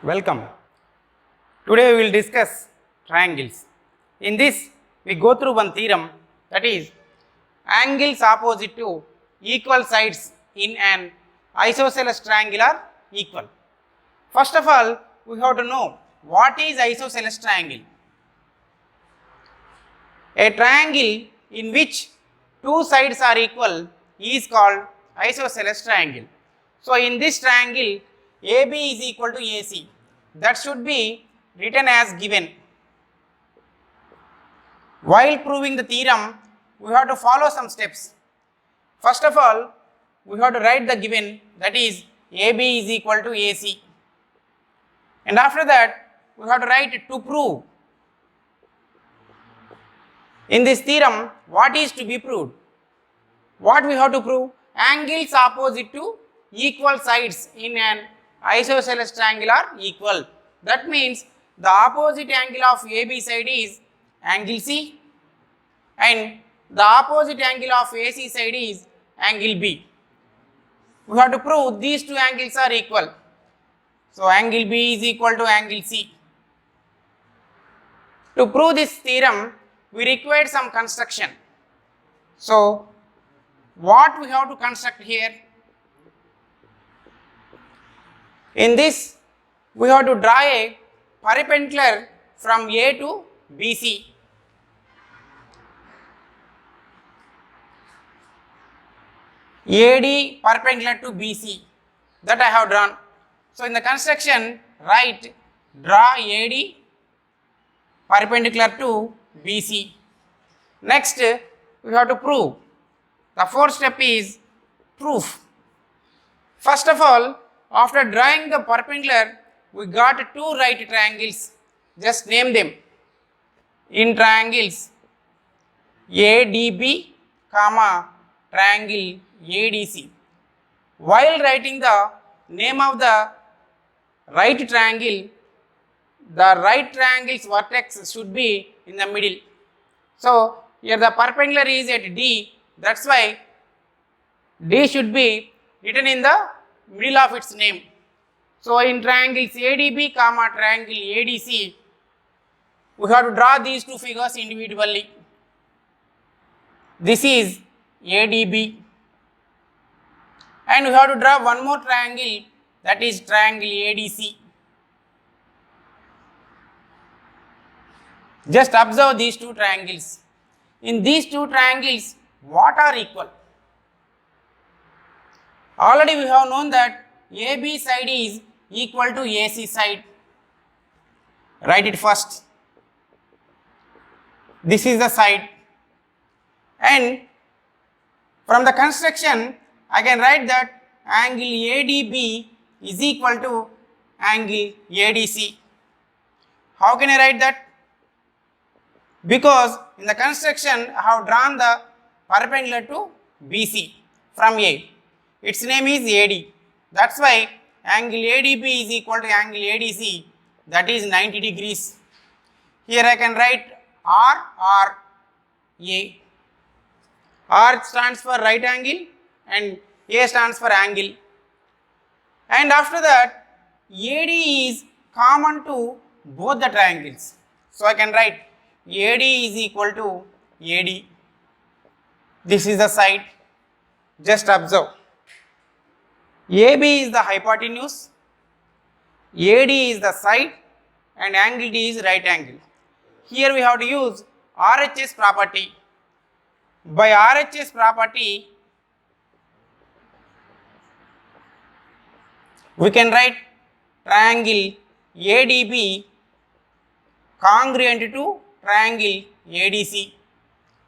Welcome. Today we will discuss triangles. In this, we go through one theorem, that is, angles opposite to equal sides in an isosceles triangle are equal. First of all, we have to know what is isosceles triangle. A triangle in which two sides are equal is called isosceles triangle. So, in this triangle, AB is equal to AC. That should be written as given. While proving the theorem, we have to follow some steps. First of all, we have to write the given, that is AB is equal to AC. And after that, we have to write to prove. In this theorem, what is to be proved? What we have to prove? Angles opposite to equal sides in an isosceles triangle are equal. That means the opposite angle of AB side is angle C and the opposite angle of AC side is angle B. We have to prove these two angles are equal. So, angle B is equal to angle C. To prove this theorem, we require some construction. So, what we have to construct here? In this, we have to draw a perpendicular from A to BC. AD perpendicular to BC, that I have drawn. So, in the construction, write draw AD perpendicular to BC. Next, we have to prove. The fourth step is proof. First of all, after drawing the perpendicular, we got two right triangles. Just name them. In triangles ADB, triangle ADC. While writing the name of the right triangle, the right triangle's vertex should be in the middle. So, here the perpendicular is at D, that's why D should be written in the middle of its name. So, in triangles ADB, triangle ADC, we have to draw these two figures individually. This is ADB. And we have to draw one more triangle, that is triangle ADC. Just observe these two triangles. In these two triangles, what are equal? Already we have known that AB side is equal to AC side. Write it first. This is the side. And from the construction, I can write that angle ADB is equal to angle ADC. How can I write that? Because in the construction, I have drawn the perpendicular to BC from A. Its name is AD. That's why angle ADB is equal to angle ADC, that is 90 degrees. Here I can write R A. R stands for right angle and A stands for angle. And after that, AD is common to both the triangles. So, I can write AD is equal to AD. This is the side. Just observe. AB is the hypotenuse, AD is the side, and angle D is right angle. Here we have to use RHS property. By RHS property, we can write triangle ADB congruent to triangle ADC.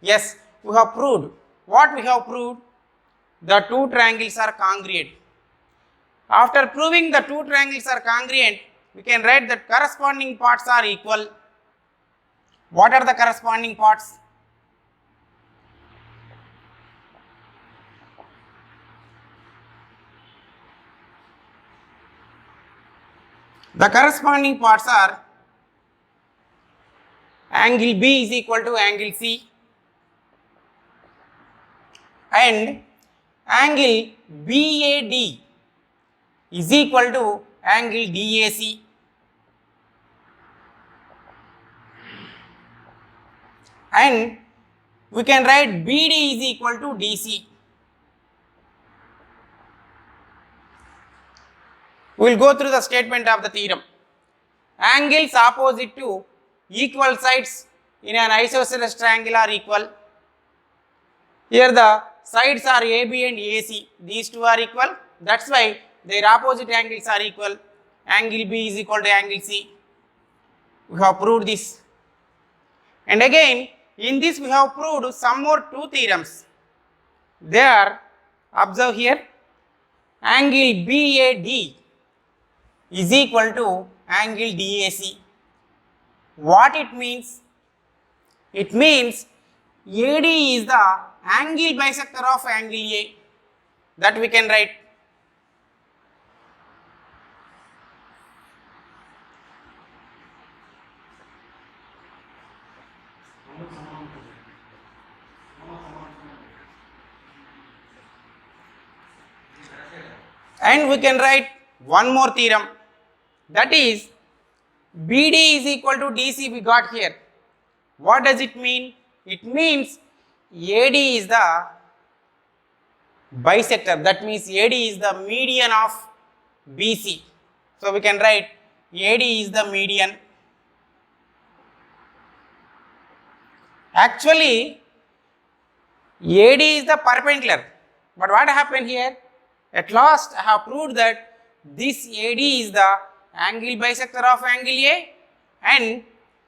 Yes, we have proved. What we have proved? The two triangles are congruent. After proving the two triangles are congruent, we can write that corresponding parts are equal. What are the corresponding parts? The corresponding parts are angle B is equal to angle C and angle BAD is equal to angle DAC. and we can write BD is equal to DC. We will go through the statement of the theorem. Angles opposite to equal sides in an isosceles triangle are equal. Here the sides are AB and AC. These two are equal. That's why their opposite angles are equal. Angle B is equal to angle C. We have proved this. And again, in this we have proved some more two theorems. They are, observe here, angle BAD is equal to angle DAC. What it means? It means AD is the angle bisector of angle A. That we can write. And we can write one more theorem, that is BD is equal to DC we got here. What does it mean? It means AD is the bisector, that means AD is the median of BC. So we can write AD is the median. Actually, AD is the perpendicular, but what happened here? At last I have proved that this AD is the angle bisector of angle A and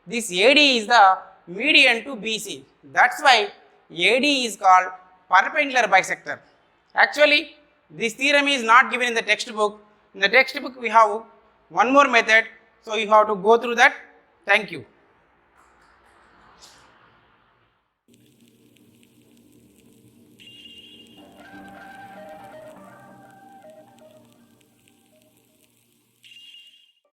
this AD is the median to BC. That's why AD is called perpendicular bisector. Actually, this theorem is not given in the textbook. In the textbook we have one more method, so you have to go through that. Thank you.